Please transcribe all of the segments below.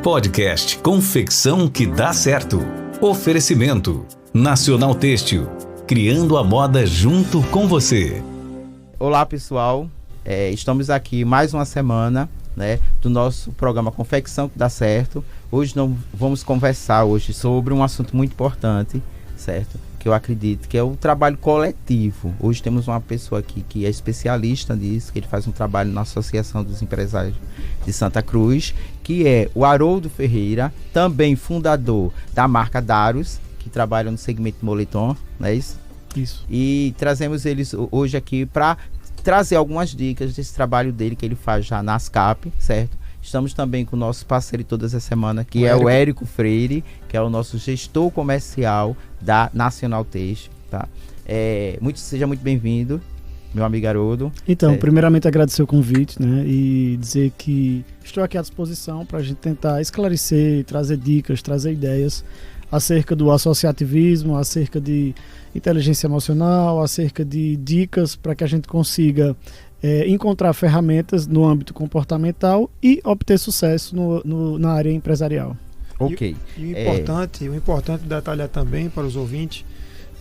Podcast Confecção que dá certo. Oferecimento Nacional Têxtil, criando a moda junto com você. Olá pessoal, estamos aqui mais uma semana, né, do nosso programa Confecção que dá certo. Hoje nós vamos conversar sobre um assunto muito importante, certo? Que eu acredito que é o trabalho coletivo. Hoje temos uma pessoa aqui que é especialista nisso, que ele faz um trabalho na Associação dos Empresários de Santa Cruz, que é o Haroldo Ferreira, também fundador da marca Darus, que trabalha no segmento moletom, não é isso? Isso. E trazemos eles hoje aqui para trazer algumas dicas desse trabalho dele que ele faz já na ASCAP, certo? Estamos também com o nosso parceiro de todas as semanas, que é o Érico Freire, que é o nosso gestor comercial da Nacional Têxtil, tá? Seja muito bem-vindo, meu amigo Haroldo. Então, primeiramente agradecer o convite, né? E dizer que estou aqui à disposição para a gente tentar esclarecer, trazer dicas, trazer ideias acerca do associativismo, acerca de inteligência emocional, acerca de dicas para que a gente consiga encontrar ferramentas no âmbito comportamental e obter sucesso na área empresarial. Ok. E o importante detalhar também para os ouvintes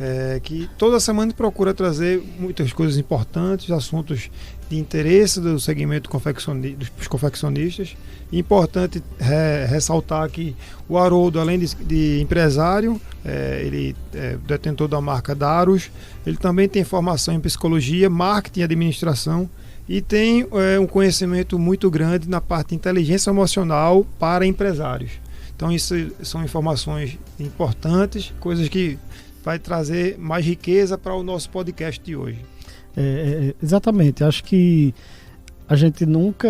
é que toda semana a gente procura trazer muitas coisas importantes, assuntos de interesse do segmento dos confeccionistas. E importante ressaltar que o Haroldo, além de empresário, ele é detentor da marca Darus, ele também tem formação em psicologia, marketing e administração e tem um conhecimento muito grande na parte de inteligência emocional para empresários. Então isso são informações importantes, coisas que vai trazer mais riqueza para o nosso podcast de hoje. Exatamente, acho que a gente nunca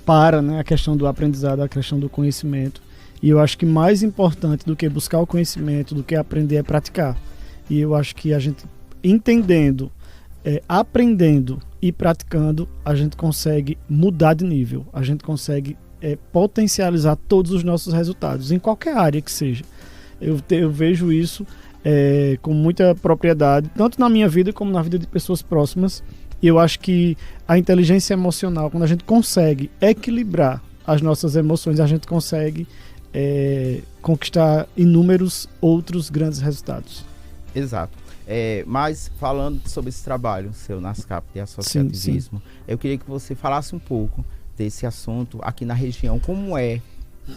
para, né, a questão do aprendizado, a questão do conhecimento, e eu acho que mais importante do que buscar o conhecimento, do que aprender, é praticar. E eu acho que a gente entendendo, aprendendo e praticando, a gente consegue mudar de nível, a gente consegue potencializar todos os nossos resultados, em qualquer área que seja. Eu vejo isso com muita propriedade, tanto na minha vida como na vida de pessoas próximas. E eu acho que a inteligência emocional, quando a gente consegue equilibrar as nossas emoções, a gente consegue conquistar inúmeros outros grandes resultados. Exato. Mas falando sobre esse trabalho seu na ASCAP de associativismo, sim. Eu queria que você falasse um pouco desse assunto aqui na região,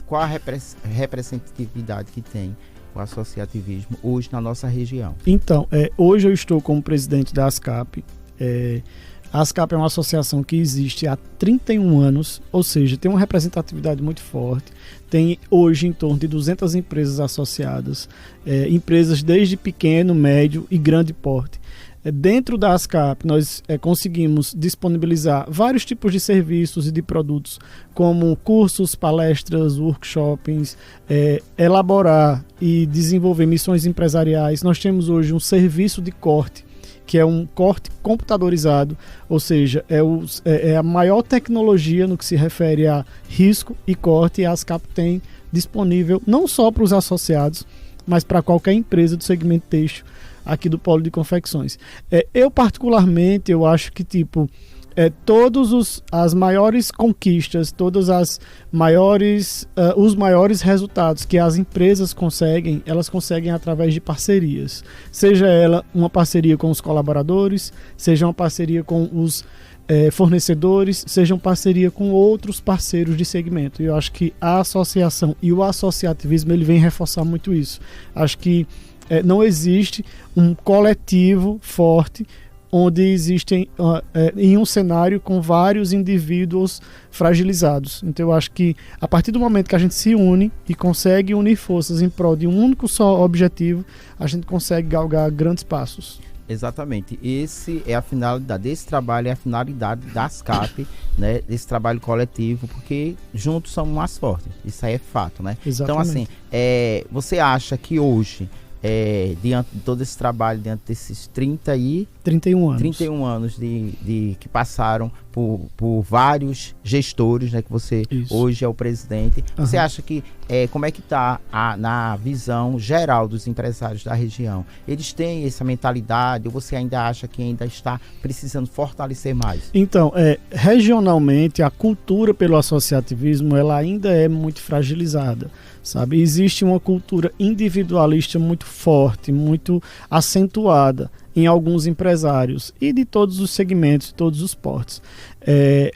qual a representatividade que tem o associativismo hoje na nossa região. Então, hoje eu estou como presidente da ASCAP. A ASCAP é uma associação que existe há 31 anos, ou seja, tem uma representatividade muito forte. Tem hoje em torno de 200 empresas associadas, empresas desde pequeno, médio e grande porte. Dentro da ASCAP, nós conseguimos disponibilizar vários tipos de serviços e de produtos, como cursos, palestras, workshops, elaborar e desenvolver missões empresariais. Nós temos hoje um serviço de corte, que é um corte computadorizado, ou seja, é a maior tecnologia no que se refere a risco e corte, e a ASCAP tem disponível não só para os associados, mas para qualquer empresa do segmento têxtil aqui do Polo de Confecções. Eu particularmente, eu acho que todas as maiores conquistas, os maiores resultados que as empresas conseguem, elas conseguem através de parcerias. Seja ela uma parceria com os colaboradores, seja uma parceria com os fornecedores, seja uma parceria com outros parceiros de segmento. E eu acho que a associação e o associativismo, ele vem reforçar muito isso. Acho que não existe um coletivo forte onde existem em um cenário com vários indivíduos fragilizados. Então eu acho que a partir do momento que a gente se une e consegue unir forças em prol de um único só objetivo, a gente consegue galgar grandes passos. Exatamente, esse é a finalidade desse trabalho, é a finalidade da ASCAP, né, desse trabalho coletivo, porque juntos somos mais fortes, isso aí é fato, né? Exatamente. Então você acha que hoje, diante de todo esse trabalho, diante desses 31 31 anos. 31 anos que passaram por vários gestores, né? Que você hoje é o presidente. Você acha que, como é que está na visão geral dos empresários da região? Eles têm essa mentalidade ou você ainda acha que ainda está precisando fortalecer mais? Então, regionalmente, a cultura pelo associativismo, ela ainda é muito fragilizada, sabe? Existe uma cultura individualista muito forte, muito acentuada em alguns empresários e de todos os segmentos, de todos os portes.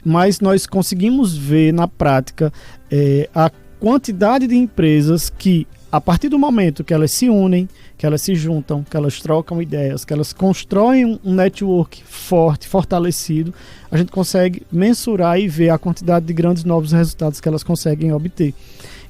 Mas nós conseguimos ver na prática a quantidade de empresas que, a partir do momento que elas se unem, que elas se juntam, que elas trocam ideias, que elas constroem um network forte, fortalecido, a gente consegue mensurar e ver a quantidade de grandes novos resultados que elas conseguem obter.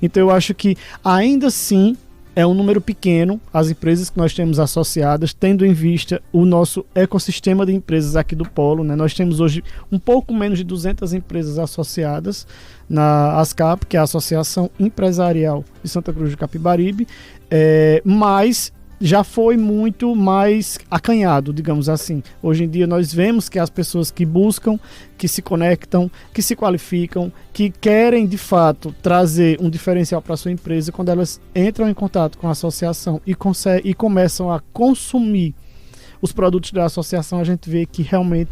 Então eu acho que ainda assim é um número pequeno as empresas que nós temos associadas, tendo em vista o nosso ecossistema de empresas aqui do Polo, né? Nós temos hoje um pouco menos de 200 empresas associadas na ASCAP, que é a Associação Empresarial de Santa Cruz do Capibaribe, mas já foi muito mais acanhado, digamos assim. Hoje em dia nós vemos que as pessoas que buscam, que se conectam, que se qualificam, que querem de fato trazer um diferencial para a sua empresa, quando elas entram em contato com a associação e começam a consumir os produtos da associação, a gente vê que realmente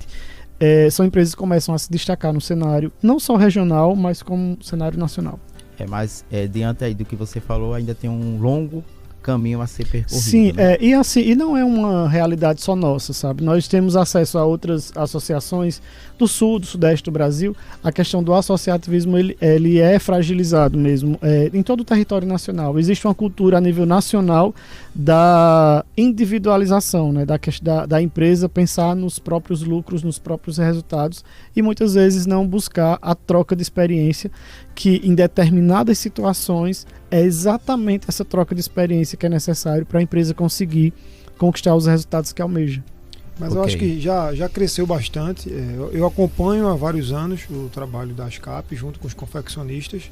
são empresas que começam a se destacar no cenário, não só regional, mas como cenário nacional. Mas diante aí do que você falou, ainda tem um longo caminho a ser percorrido. Sim, né? E não é uma realidade só nossa, sabe? Nós temos acesso a outras associações do sul, do sudeste do Brasil. A questão do associativismo, ele é fragilizado mesmo em todo o território nacional. Existe uma cultura a nível nacional da individualização, né? Da empresa pensar nos próprios lucros, nos próprios resultados e muitas vezes não buscar a troca de experiência, que em determinadas situações é exatamente essa troca de experiência que é necessário para a empresa conseguir conquistar os resultados que almeja. Mas eu acho que já cresceu bastante. Eu acompanho há vários anos o trabalho da ASCAP junto com os confeccionistas.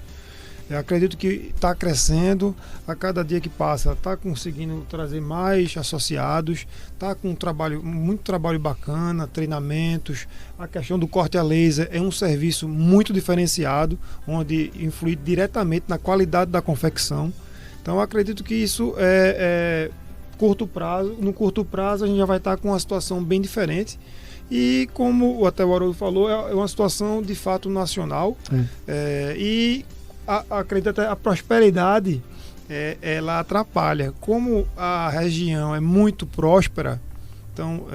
Eu acredito que está crescendo, a cada dia que passa está conseguindo trazer mais associados, está com muito trabalho bacana, treinamentos. A questão do corte a laser é um serviço muito diferenciado, onde influi diretamente na qualidade da confecção. Então eu acredito que isso curto prazo. No curto prazo a gente já vai estar com uma situação bem diferente. E como até o Haroldo falou, é uma situação de fato nacional. E acredito até a prosperidade ela atrapalha. Como a região é muito próspera, então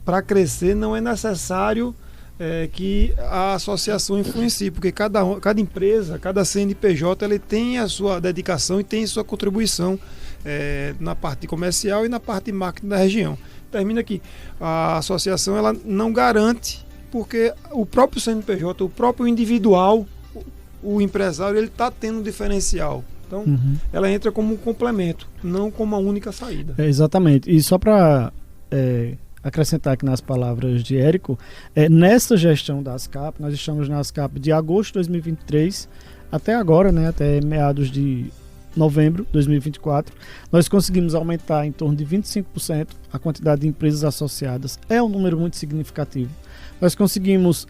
para crescer não é necessário que a associação influencie, porque cada empresa, cada CNPJ, ele tem a sua dedicação e tem a sua contribuição na parte comercial e na parte de marketing da região. Termina aqui, a associação ela não garante, porque o próprio CNPJ, o próprio individual, o empresário, ele está tendo um diferencial. Então, ela entra como um complemento, não como uma única saída. Exatamente. E só para acrescentar aqui nas palavras de Érico, nessa gestão da ASCAP, nós estamos na ASCAP de agosto de 2023 até agora, né, até meados de novembro de 2024, nós conseguimos aumentar em torno de 25% a quantidade de empresas associadas. É um número muito significativo. Nós conseguimos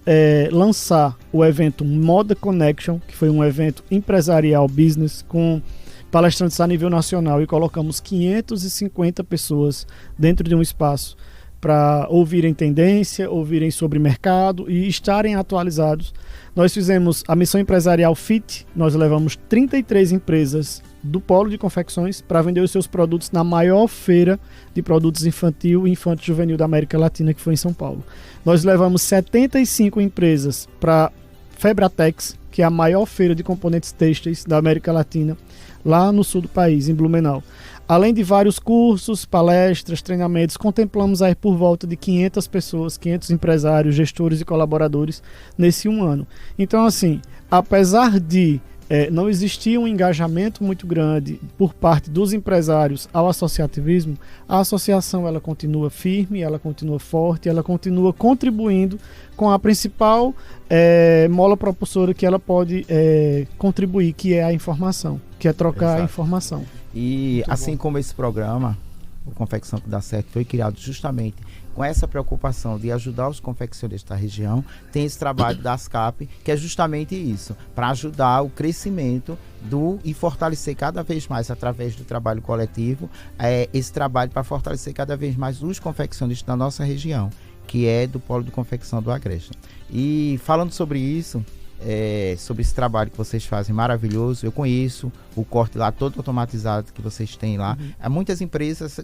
lançar o evento Moda Connection, que foi um evento empresarial business com palestrantes a nível nacional, e colocamos 550 pessoas dentro de um espaço para ouvirem tendência, ouvirem sobre mercado e estarem atualizados. Nós fizemos a missão empresarial FIT, nós levamos 33 empresas do polo de confecções para vender os seus produtos na maior feira de produtos infantil e infanto-juvenil da América Latina, que foi em São Paulo. Nós levamos 75 empresas para Febratex, que é a maior feira de componentes têxteis da América Latina, lá no sul do país, em Blumenau. Além de vários cursos, palestras, treinamentos, contemplamos aí por volta de 500 pessoas, 500 empresários, gestores e colaboradores nesse um ano. Então, assim, apesar de não existia um engajamento muito grande por parte dos empresários ao associativismo, a associação ela continua firme, ela continua forte, ela continua contribuindo com a principal mola propulsora que ela pode contribuir, que é a informação, que é trocar a informação. E muito assim bom. Como esse programa, o Confecção que Dá Certo, foi criado justamente com essa preocupação de ajudar os confeccionistas da região, tem esse trabalho da ASCAP, que é justamente isso, para ajudar o crescimento e fortalecer cada vez mais, através do trabalho coletivo, esse trabalho para fortalecer cada vez mais os confeccionistas da nossa região, que é do Polo de Confecção do Agreste. E falando sobre isso, sobre esse trabalho que vocês fazem maravilhoso, eu conheço o corte lá todo automatizado que vocês têm lá. Há muitas empresas,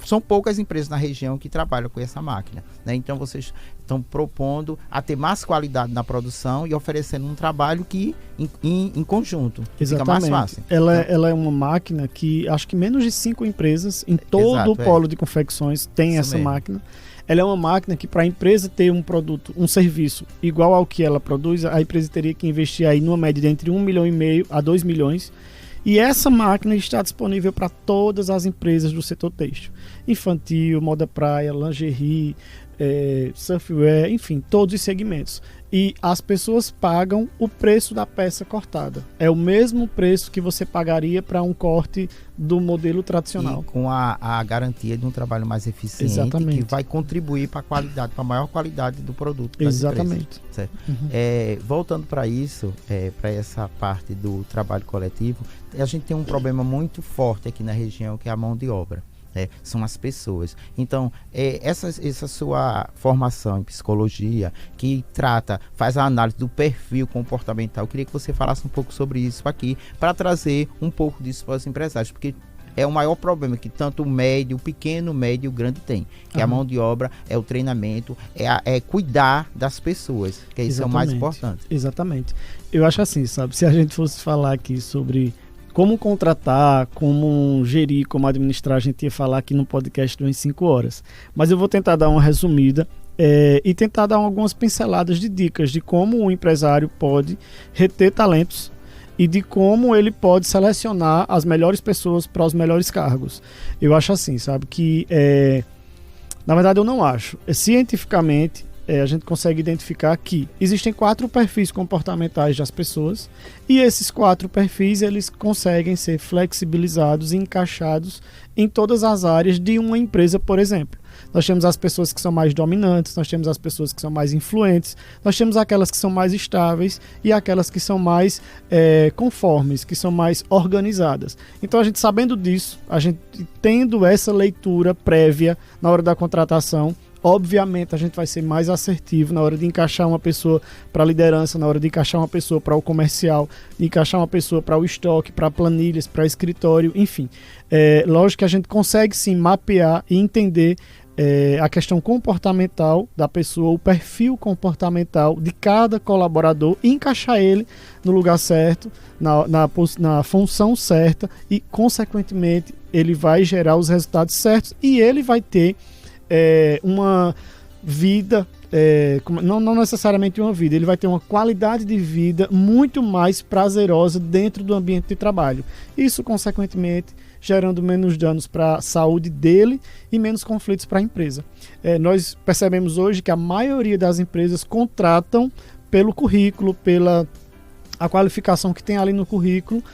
são poucas empresas na região que trabalham com essa máquina, né? Então vocês estão propondo a ter mais qualidade na produção e oferecendo um trabalho que em conjunto fica mais fácil. Ela é uma máquina que acho que menos de 5 empresas em todo o polo de confecções tem essa máquina. Ela é uma máquina que, para a empresa ter um produto, um serviço igual ao que ela produz, a empresa teria que investir aí numa média de entre 1,5 milhão a 2 milhões. E essa máquina está disponível para todas as empresas do setor têxtil. Infantil, moda praia, lingerie, surfwear, enfim, todos os segmentos. E as pessoas pagam o preço da peça cortada. É o mesmo preço que você pagaria para um corte do modelo tradicional. E com a garantia de um trabalho mais eficiente. Exatamente. Que vai contribuir para a qualidade, para a maior qualidade do produto. Exatamente. Certo? Voltando para isso, para essa parte do trabalho coletivo, a gente tem um problema muito forte aqui na região, que é a mão de obra. São as pessoas. Então, essa sua formação em psicologia, que faz a análise do perfil comportamental, eu queria que você falasse um pouco sobre isso aqui, para trazer um pouco disso para os empresários, porque é o maior problema que tanto o pequeno, médio e o grande tem, que é a mão de obra, é o treinamento, é cuidar das pessoas, que isso é o mais importante. Exatamente. Eu acho assim, sabe, se a gente fosse falar aqui sobre como contratar, como gerir, como administrar, a gente ia falar aqui no podcast durante 5 horas. Mas eu vou tentar dar uma resumida e tentar dar algumas pinceladas de dicas de como o empresário pode reter talentos e de como ele pode selecionar as melhores pessoas para os melhores cargos. Eu acho assim, sabe, que na verdade eu não acho. Cientificamente, a gente consegue identificar que existem 4 perfis comportamentais das pessoas, e esses 4 perfis eles conseguem ser flexibilizados e encaixados em todas as áreas de uma empresa, por exemplo. Nós temos as pessoas que são mais dominantes, nós temos as pessoas que são mais influentes, nós temos aquelas que são mais estáveis e aquelas que são mais conformes, que são mais organizadas. Então, a gente sabendo disso, a gente tendo essa leitura prévia na hora da contratação, obviamente a gente vai ser mais assertivo na hora de encaixar uma pessoa para a liderança, na hora de encaixar uma pessoa para o comercial, de encaixar uma pessoa para o estoque, para planilhas, para escritório, enfim. Lógico que a gente consegue sim mapear e entender a questão comportamental da pessoa, o perfil comportamental de cada colaborador, e encaixar ele no lugar certo, na função certa, e consequentemente ele vai gerar os resultados certos e ele vai ter uma vida, não necessariamente uma vida, ele vai ter uma qualidade de vida muito mais prazerosa dentro do ambiente de trabalho. Isso, consequentemente, gerando menos danos para a saúde dele e menos conflitos para a empresa. Nós percebemos hoje que a maioria das empresas contratam pelo currículo, pela a qualificação que tem ali no currículo,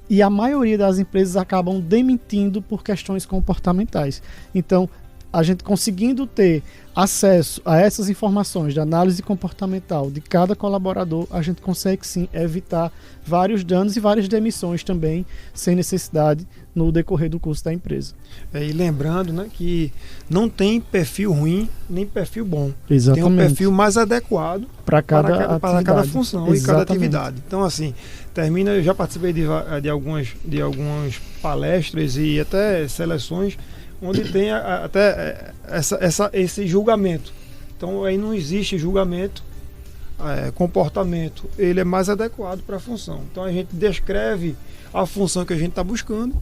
e a maioria das empresas acabam demitindo por questões comportamentais. Então, a gente conseguindo ter acesso a essas informações de análise comportamental de cada colaborador, a gente consegue sim evitar vários danos e várias demissões também, sem necessidade no decorrer do curso da empresa. E lembrando, né, que não tem perfil ruim nem perfil bom. Exatamente. Tem um perfil mais adequado para cada função. Exatamente. E cada atividade. Então, assim, eu já participei de algumas palestras e até seleções onde tem até esse julgamento. Então aí não existe julgamento, comportamento, ele é mais adequado para a função. Então a gente descreve a função que a gente está buscando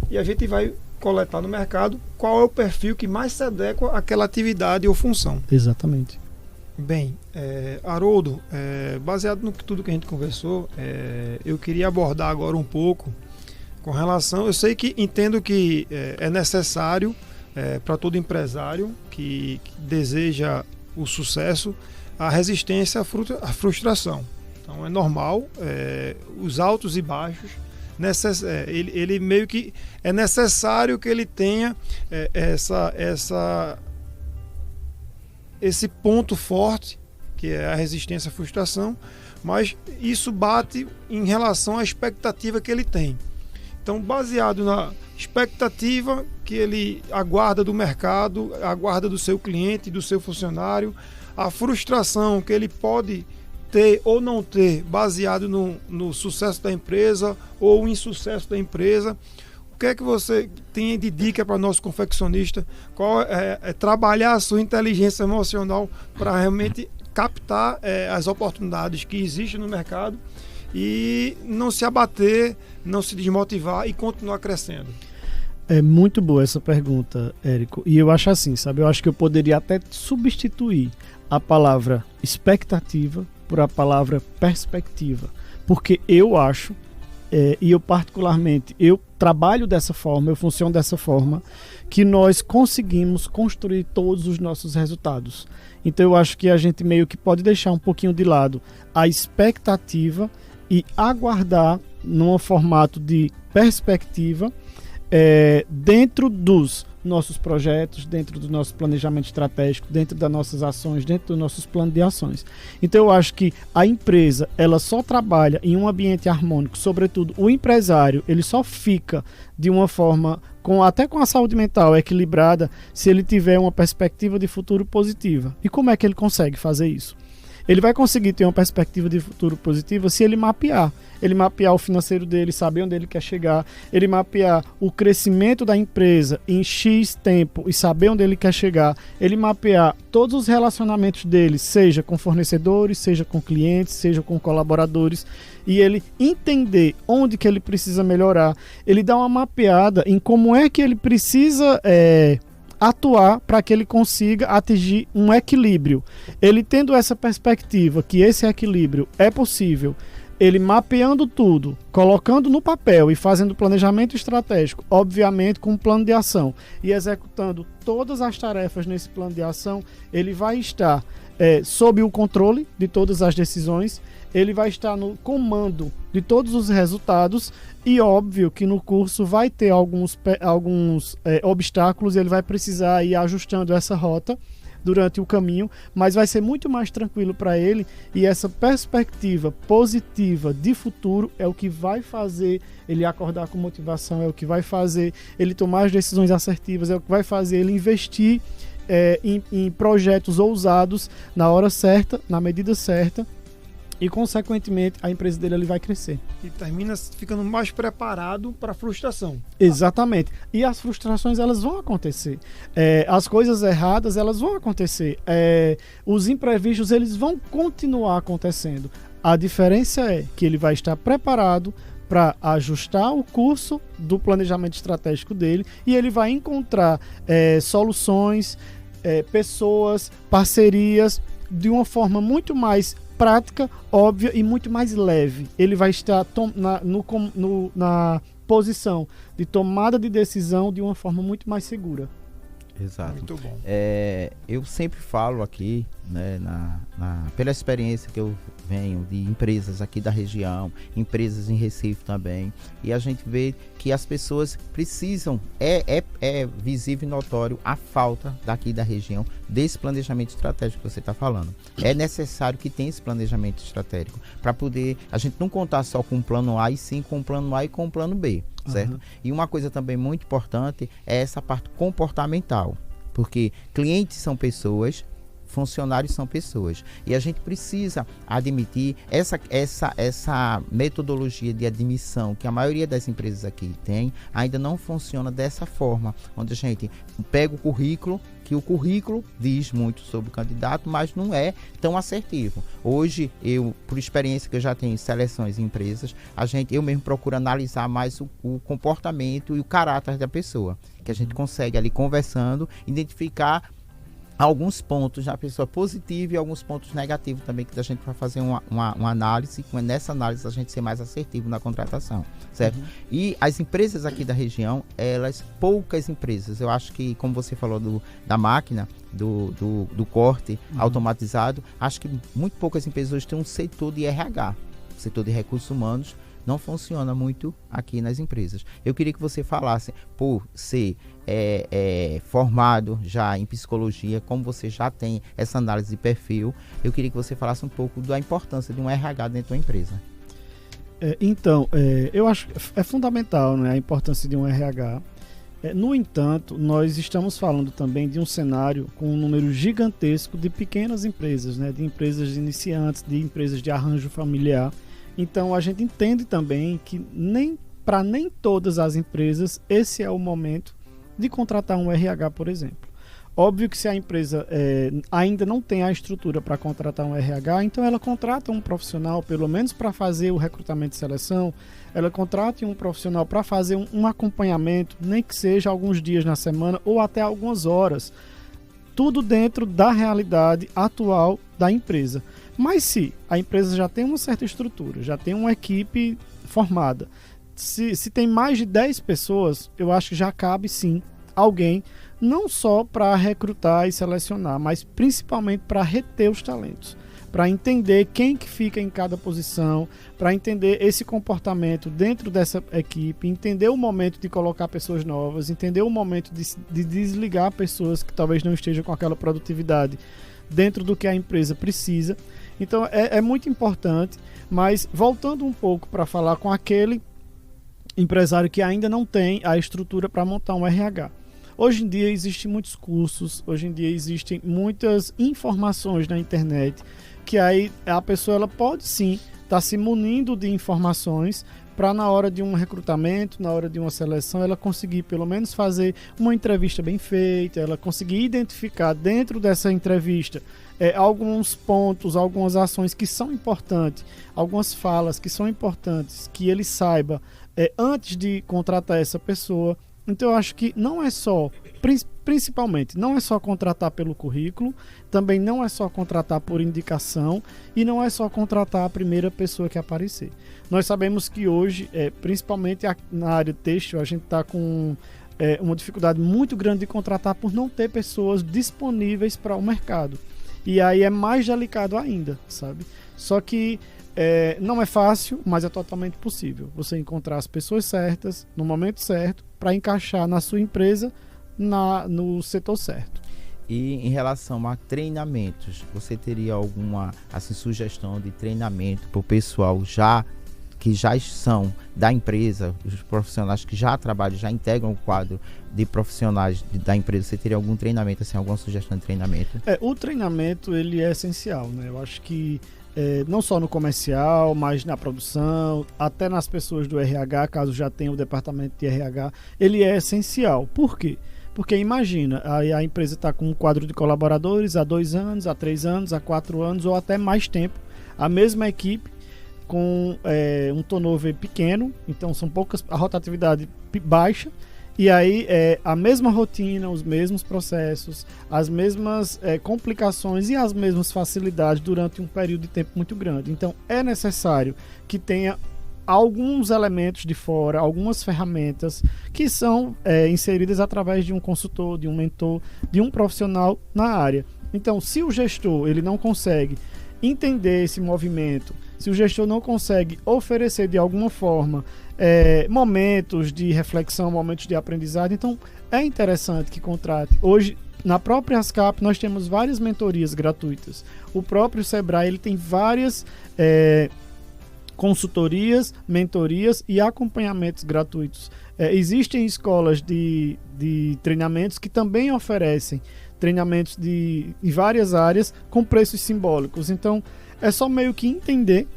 e a gente vai coletar no mercado qual é o perfil que mais se adequa àquela atividade ou função. Exatamente. Bem, Haroldo, baseado no tudo que a gente conversou, eu queria abordar agora um pouco com relação, eu sei que entendo que é necessário para todo empresário que deseja o sucesso, a resistência à frustração. Então é normal, os altos e baixos, ele meio que é necessário que ele tenha esse ponto forte, que é a resistência à frustração, mas isso bate em relação à expectativa que ele tem. Então, baseado na expectativa que ele aguarda do mercado, aguarda do seu cliente, do seu funcionário, a frustração que ele pode ter ou não ter, baseado no sucesso da empresa ou o insucesso da empresa. O que é que você tem de dica para nosso confeccionista? Qual é trabalhar a sua inteligência emocional para realmente captar as oportunidades que existem no mercado e não se abater, não se desmotivar e continuar crescendo? É muito boa essa pergunta, Érico. E eu acho assim, sabe? Eu acho que eu poderia até substituir a palavra expectativa por a palavra perspectiva. Porque eu acho, e eu particularmente, eu trabalho dessa forma, eu funciono dessa forma, que nós conseguimos construir todos os nossos resultados. Então eu acho que a gente meio que pode deixar um pouquinho de lado a expectativa e aguardar num formato de perspectiva dentro dos nossos projetos, dentro do nosso planejamento estratégico, dentro das nossas ações, dentro dos nossos planos de ações. Então eu acho que a empresa, ela só trabalha em um ambiente harmônico, sobretudo o empresário, ele só fica de uma forma, até com a saúde mental equilibrada, se ele tiver uma perspectiva de futuro positiva. E como é que ele consegue fazer isso? Ele vai conseguir ter uma perspectiva de futuro positiva se ele mapear. Ele mapear o financeiro dele, saber onde ele quer chegar. Ele mapear o crescimento da empresa em X tempo e saber onde ele quer chegar. Ele mapear todos os relacionamentos dele, seja com fornecedores, seja com clientes, seja com colaboradores. E ele entender onde que ele precisa melhorar. Ele dá uma mapeada em como é que ele precisa atuar para que ele consiga atingir um equilíbrio. Ele tendo essa perspectiva que esse equilíbrio é possível, ele mapeando tudo, colocando no papel e fazendo planejamento estratégico, obviamente com um plano de ação, e executando todas as tarefas nesse plano de ação, ele vai estar sob o controle de todas as decisões, ele vai estar no comando de todos os resultados e óbvio que no curso vai ter alguns obstáculos, ele vai precisar ir ajustando essa rota durante o caminho, mas vai ser muito mais tranquilo para ele, e essa perspectiva positiva de futuro é o que vai fazer ele acordar com motivação, é o que vai fazer ele tomar as decisões assertivas, é o que vai fazer ele investir em projetos ousados na hora certa, na medida certa, e consequentemente a empresa dele vai crescer. E termina ficando mais preparado para a frustração. Exatamente. E as frustrações, elas vão acontecer. As coisas erradas, elas vão acontecer. Os imprevistos, eles vão continuar acontecendo. A diferença é que ele vai estar preparado para ajustar o curso do planejamento estratégico dele e ele vai encontrar soluções, pessoas, parcerias de uma forma muito mais prática, óbvia e muito mais leve. Ele vai estar na posição de tomada de decisão de uma forma muito mais segura. Exato. Muito bom. Eu sempre falo aqui, né, pela experiência que eu venho de empresas aqui da região, empresas em Recife também, e a gente vê que as pessoas precisam, é visível e notório a falta daqui da região desse planejamento estratégico que você está falando. É necessário que tenha esse planejamento estratégico para poder a gente não contar só com o plano A, e sim com o plano A e com o plano B, certo? Uhum. E uma coisa também muito importante é essa parte comportamental, porque clientes são pessoas, funcionários são pessoas, e a gente precisa admitir essa metodologia de admissão que a maioria das empresas aqui tem, ainda não funciona dessa forma, onde a gente pega o currículo, que o currículo diz muito sobre o candidato, mas não é tão assertivo. Hoje, por experiência que eu já tenho em seleções em empresas, eu mesmo procuro analisar mais o comportamento e o caráter da pessoa, que a gente consegue ali conversando, identificar alguns pontos da pessoa positiva e alguns pontos negativos também, que a gente vai fazer uma análise, e nessa análise a gente ser mais assertivo na contratação, certo? Uhum. E as empresas aqui da região, poucas empresas, eu acho que, como você falou da máquina, do corte automatizado, acho que muito poucas empresas hoje têm um setor de RH, setor de recursos humanos, não funciona muito aqui nas empresas. Eu queria que você falasse, por ser formado já em psicologia, como você já tem essa análise de perfil, eu queria que você falasse um pouco da importância de um RH dentro da empresa. Eu acho que é fundamental, né, a importância de um RH. No entanto, nós estamos falando também de um cenário com um número gigantesco de pequenas empresas, né, de empresas de iniciantes, de empresas de arranjo familiar. Então, a gente entende também que para nem todas as empresas esse é o momento de contratar um RH, por exemplo. Óbvio que se a empresa ainda não tem a estrutura para contratar um RH, então ela contrata um profissional, pelo menos para fazer o recrutamento e seleção, ela contrata um profissional para fazer um acompanhamento, nem que seja alguns dias na semana ou até algumas horas. Tudo dentro da realidade atual da empresa. Mas se a empresa já tem uma certa estrutura, já tem uma equipe formada, se tem mais de 10 pessoas, eu acho que já cabe sim alguém, não só para recrutar e selecionar, mas principalmente para reter os talentos, para entender quem que fica em cada posição, para entender esse comportamento dentro dessa equipe, entender o momento de colocar pessoas novas, entender o momento de desligar pessoas que talvez não estejam com aquela produtividade dentro do que a empresa precisa. Então é muito importante, mas voltando um pouco para falar com aquele empresário que ainda não tem a estrutura para montar um RH. Hoje em dia existem muitos cursos, hoje em dia existem muitas informações na internet, que aí a pessoa ela pode sim estar se munindo de informações para na hora de um recrutamento, na hora de uma seleção, ela conseguir pelo menos fazer uma entrevista bem feita, ela conseguir identificar dentro dessa entrevista alguns pontos, algumas ações que são importantes, algumas falas que são importantes, que ele saiba antes de contratar essa pessoa. Então eu acho que não é só, principalmente, não é só contratar pelo currículo, também não é só contratar por indicação e não é só contratar a primeira pessoa que aparecer. Nós sabemos que hoje, principalmente na área têxtil, a gente está com uma dificuldade muito grande de contratar por não ter pessoas disponíveis para o mercado. E aí é mais delicado ainda, sabe? Só que não é fácil, mas é totalmente possível. Você encontrar as pessoas certas, no momento certo, para encaixar na sua empresa, no setor certo. E em relação a treinamentos, você teria alguma sugestão de treinamento para o pessoal que já são da empresa, os profissionais que já trabalham, já integram o quadro de profissionais da empresa? Você teria algum treinamento, assim, alguma sugestão de treinamento? O treinamento ele é essencial, né? Eu acho que não só no comercial, mas na produção, até nas pessoas do RH, caso já tenha o departamento de RH, ele é essencial. Por quê? Porque imagina, a empresa está com um quadro de colaboradores há 2 anos, há 3 anos, há 4 anos ou até mais tempo, a mesma equipe com um turnover pequeno, então são poucas, a rotatividade baixa, e aí a mesma rotina, os mesmos processos, as mesmas complicações e as mesmas facilidades durante um período de tempo muito grande. Então é necessário que tenha alguns elementos de fora, algumas ferramentas que são inseridas através de um consultor, de um mentor, de um profissional na área. Então, se o gestor ele não consegue entender esse movimento, se o gestor não consegue oferecer de alguma forma momentos de reflexão, momentos de aprendizado, então é interessante que contrate. Hoje, na própria ASCAP, nós temos várias mentorias gratuitas. O próprio Sebrae ele tem várias consultorias, mentorias e acompanhamentos gratuitos. Existem escolas de treinamentos que também oferecem treinamentos em várias áreas com preços simbólicos. Então, é só meio que entender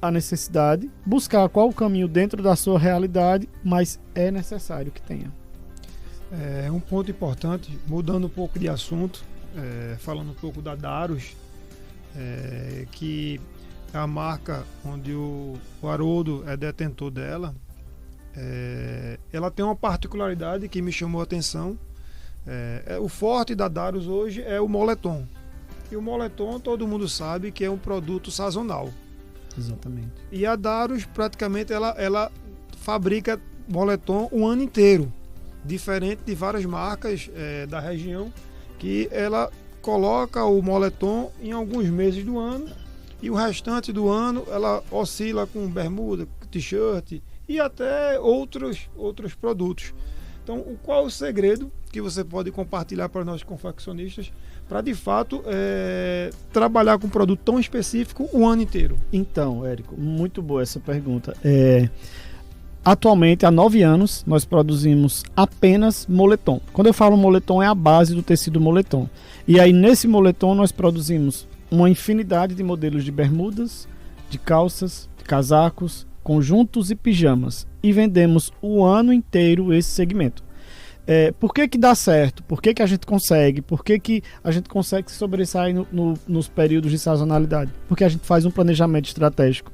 a necessidade, buscar qual o caminho dentro da sua realidade, mas é necessário que tenha. Um ponto importante, mudando um pouco de assunto, falando um pouco da Darus, que é a marca onde o Haroldo é detentor dela. Ela tem uma particularidade que me chamou a atenção. O forte da Darus hoje é o moletom. E o moletom todo mundo sabe que é um produto sazonal. Exatamente. E a Darus praticamente ela fabrica moletom o ano inteiro, diferente de várias marcas da região que ela coloca o moletom em alguns meses do ano E o restante do ano ela oscila com bermuda, t-shirt e até outros produtos. Então, qual é o segredo que você pode compartilhar para nós confeccionistas para, de fato, trabalhar com um produto tão específico o ano inteiro? Então, Érico, muito boa essa pergunta. Atualmente, há 9 anos, nós produzimos apenas moletom. Quando eu falo moletom, é a base do tecido moletom. E aí, nesse moletom, nós produzimos uma infinidade de modelos de bermudas, de calças, de casacos, conjuntos e pijamas. E vendemos o ano inteiro esse segmento. Por que dá certo? Por que a gente consegue? Por que a gente consegue se sobressair nos períodos de sazonalidade? Porque a gente faz um planejamento estratégico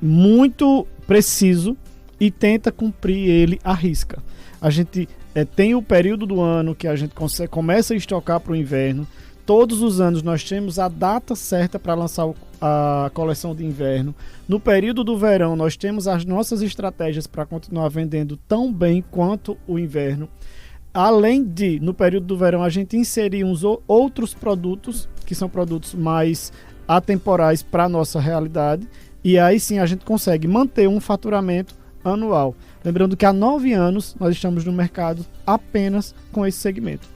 muito preciso e tenta cumprir ele à risca. A gente tem o período do ano que a gente começa a estocar para o inverno. Todos os anos nós temos a data certa para lançar a coleção de inverno. No período do verão nós temos as nossas estratégias para continuar vendendo tão bem quanto o inverno. Além de, no período do verão, a gente inserir uns outros produtos, que são produtos mais atemporais para a nossa realidade. E aí sim a gente consegue manter um faturamento anual. Lembrando que há 9 anos nós estamos no mercado apenas com esse segmento.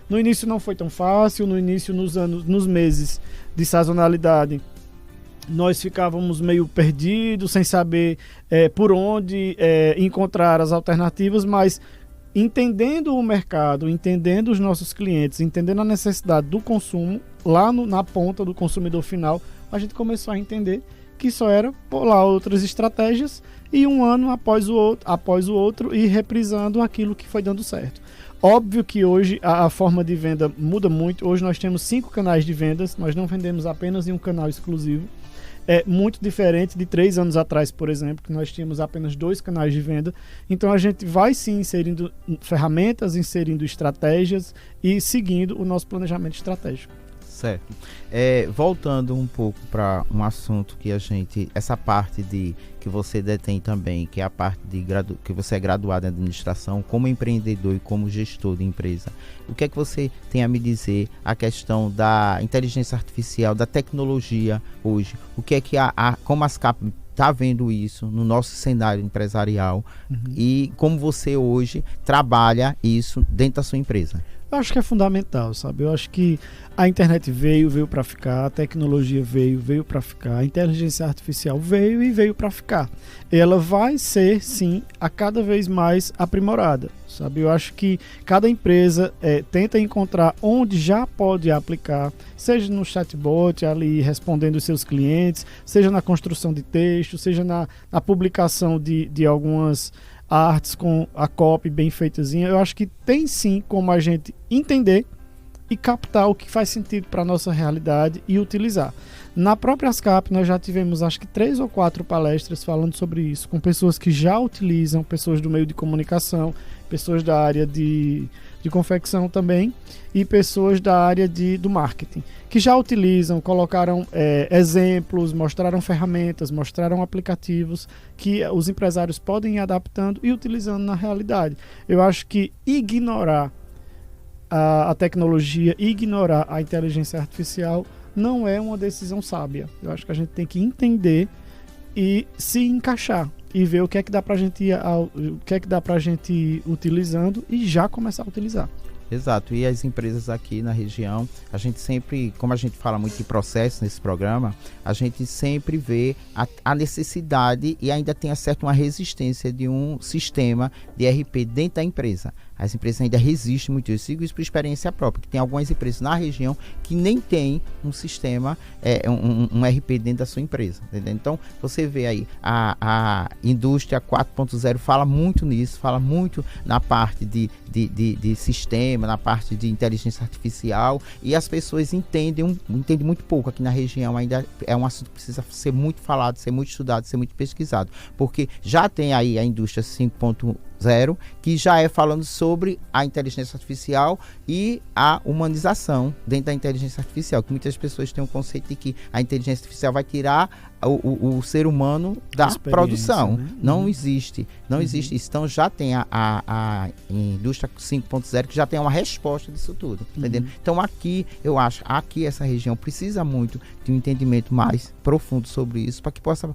No início não foi tão fácil, no início, nos meses de sazonalidade, nós ficávamos meio perdidos, sem saber por onde encontrar as alternativas, mas entendendo o mercado, entendendo os nossos clientes, entendendo a necessidade do consumo, lá na ponta do consumidor final, a gente começou a entender que só era por lá outras estratégias e um ano após o outro ir reprisando aquilo que foi dando certo. Óbvio que hoje a forma de venda muda muito. Hoje nós temos 5 canais de vendas, nós não vendemos apenas em um canal exclusivo. É muito diferente de 3 anos atrás, por exemplo, que nós tínhamos apenas 2 canais de venda. Então a gente vai sim inserindo ferramentas, inserindo estratégias e seguindo o nosso planejamento estratégico. Certo. Voltando um pouco para um assunto que essa parte que você detém também, que é a parte que você é graduado em administração, como empreendedor e como gestor de empresa. O que é que você tem a me dizer a questão da inteligência artificial, da tecnologia hoje? O que é que como a ASCAP está vendo isso no nosso cenário empresarial e como você hoje trabalha isso dentro da sua empresa? Eu acho que é fundamental, sabe? Eu acho que a internet veio para ficar, a tecnologia veio para ficar, a inteligência artificial veio para ficar. Ela vai ser, sim, a cada vez mais aprimorada, sabe? Eu acho que cada empresa tenta encontrar onde já pode aplicar, seja no chatbot ali respondendo os seus clientes, seja na construção de texto, seja na publicação de algumas artes com a copy bem feitazinha. Eu acho que tem sim como a gente entender e captar o que faz sentido para a nossa realidade e utilizar. Na própria ASCAP nós já tivemos acho que 3 ou 4 palestras falando sobre isso, com pessoas que já utilizam, pessoas do meio de comunicação, pessoas da área de confecção também e pessoas da área do marketing, que já utilizam, colocaram exemplos, mostraram ferramentas, mostraram aplicativos que os empresários podem ir adaptando e utilizando na realidade. Eu acho que ignorar a tecnologia, ignorar a inteligência artificial não é uma decisão sábia. Eu acho que a gente tem que entender e se encaixar e ver o que é que dá pra gente ir utilizando e já começar a utilizar. Exato, e as empresas aqui na região, a gente sempre, como a gente fala muito de processo nesse programa, a gente sempre vê a necessidade e ainda tem uma resistência de um sistema de ERP dentro da empresa. As empresas ainda resistem muito. Eu sigo isso por experiência própria, que tem algumas empresas na região que nem tem um sistema, um ERP dentro da sua empresa. Entendeu? Então, você vê aí, a indústria 4.0 fala muito nisso, fala muito na parte de sistema, na parte de inteligência artificial, e as pessoas entendem muito pouco aqui na região. Ainda é um assunto que precisa ser muito falado, ser muito estudado, ser muito pesquisado, porque já tem aí a indústria 5.0, que já é falando sobre a inteligência artificial e a humanização dentro da inteligência artificial, que muitas pessoas têm um conceito de que a inteligência artificial vai tirar o ser humano da produção. Né? Não existe isso. Então já tem a indústria 5.0 que já tem uma resposta disso tudo, entendendo? Então aqui, eu acho, essa região precisa muito de um entendimento mais profundo sobre isso, para que possa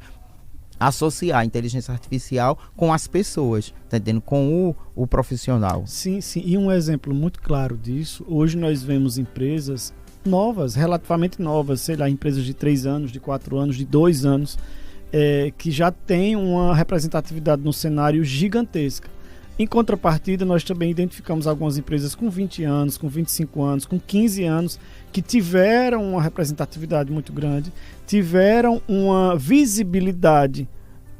associar a inteligência artificial com as pessoas, tá entendendo? Com o profissional. Sim. E um exemplo muito claro disso, hoje nós vemos empresas novas, relativamente novas, sei lá, empresas de 3 anos, de 4 anos, de 2 anos, que já têm uma representatividade no cenário gigantesca. Em contrapartida, nós também identificamos algumas empresas com 20 anos, com 25 anos, com 15 anos, que tiveram uma representatividade muito grande, tiveram uma visibilidade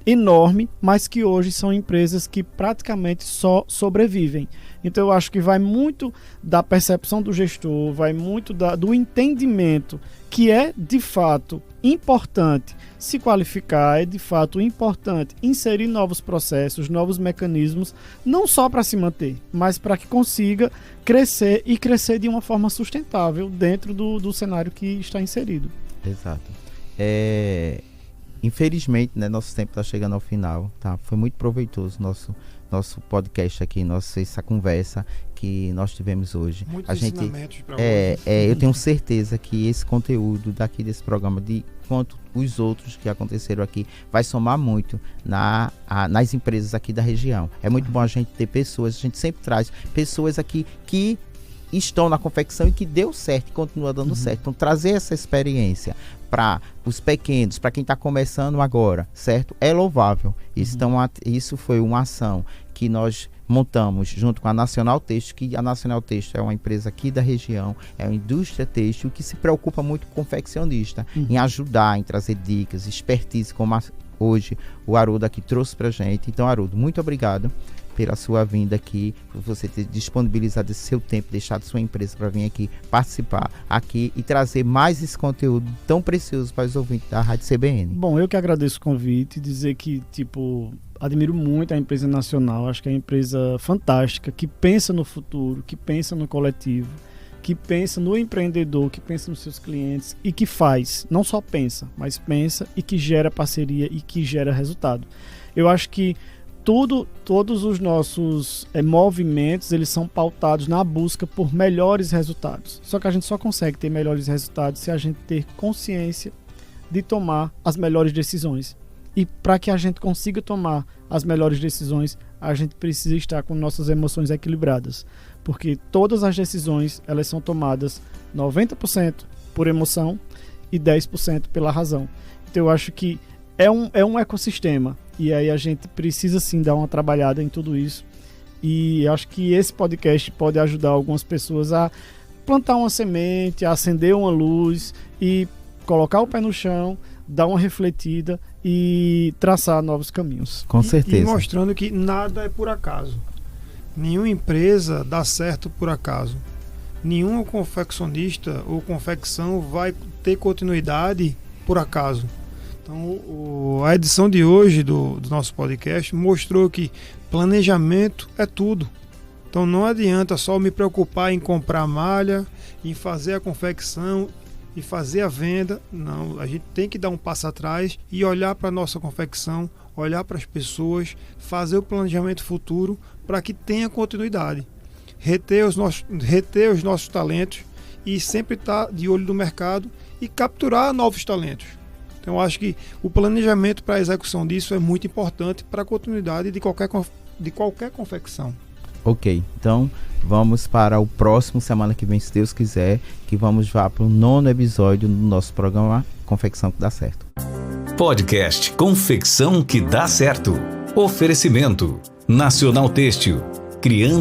enorme, mas que hoje são empresas que praticamente só sobrevivem. Então eu acho que vai muito da percepção do gestor, vai muito do entendimento que é de fato importante se qualificar, é de fato importante inserir novos processos, novos mecanismos, não só para se manter, mas para que consiga crescer e crescer de uma forma sustentável dentro do cenário que está inserido. Exato. Infelizmente, né, nosso tempo está chegando ao final, tá? Foi muito proveitoso nosso podcast aqui, essa conversa que nós tivemos hoje. Muitos ensinamentos para hoje. Eu tenho certeza que esse conteúdo daqui desse programa, de quanto os outros que aconteceram aqui, vai somar muito nas empresas aqui da região. É muito bom a gente ter pessoas, a gente sempre traz pessoas aqui que estão na confecção e que deu certo e continua dando certo. Então, trazer essa experiência para os pequenos, para quem está começando agora, certo? É louvável. Isso foi uma ação que nós montamos junto com a Nacional Têxtil, que a Nacional Têxtil é uma empresa aqui da região, é uma indústria têxtil que se preocupa muito com o confeccionista, em ajudar, em trazer dicas, expertise, como hoje o Haroldo aqui trouxe para a gente. Então, Haroldo, muito obrigado pela sua vinda aqui, por você ter disponibilizado esse seu tempo, deixado sua empresa para vir aqui participar aqui e trazer mais esse conteúdo tão precioso para os ouvintes da Rádio CBN. Bom, eu que agradeço o convite, dizer que, admiro muito a empresa nacional, acho que é uma empresa fantástica, que pensa no futuro, que pensa no coletivo, que pensa no empreendedor, que pensa nos seus clientes e que faz, não só pensa, mas pensa e que gera parceria e que gera resultado. Eu acho que todos os nossos movimentos, eles são pautados na busca por melhores resultados. Só que a gente só consegue ter melhores resultados se a gente ter consciência de tomar as melhores decisões. E para que a gente consiga tomar as melhores decisões, a gente precisa estar com nossas emoções equilibradas. Porque todas as decisões, elas são tomadas 90% por emoção e 10% pela razão. Então eu acho que é um ecossistema. E aí a gente precisa sim dar uma trabalhada em tudo isso. E acho que esse podcast pode ajudar algumas pessoas a plantar uma semente, a acender uma luz e colocar o pé no chão, dar uma refletida e traçar novos caminhos. Com certeza. E mostrando que nada é por acaso. Nenhuma empresa dá certo por acaso. Nenhum confeccionista ou confecção vai ter continuidade por acaso. Então, a edição de hoje do nosso podcast mostrou que planejamento é tudo. Então, não adianta só me preocupar em comprar malha, em fazer a confecção e fazer a venda. Não, a gente tem que dar um passo atrás e olhar para a nossa confecção, olhar para as pessoas, fazer o planejamento futuro para que tenha continuidade. Reter os nossos talentos e sempre estar de olho no mercado e capturar novos talentos. Então, eu acho que o planejamento para a execução disso é muito importante para a continuidade de qualquer confecção. Ok, então vamos para o próximo semana que vem, se Deus quiser, que vamos para o 9º episódio do nosso programa Confecção que Dá Certo. Podcast Confecção que Dá Certo. Oferecimento Nacional Têxtil, criando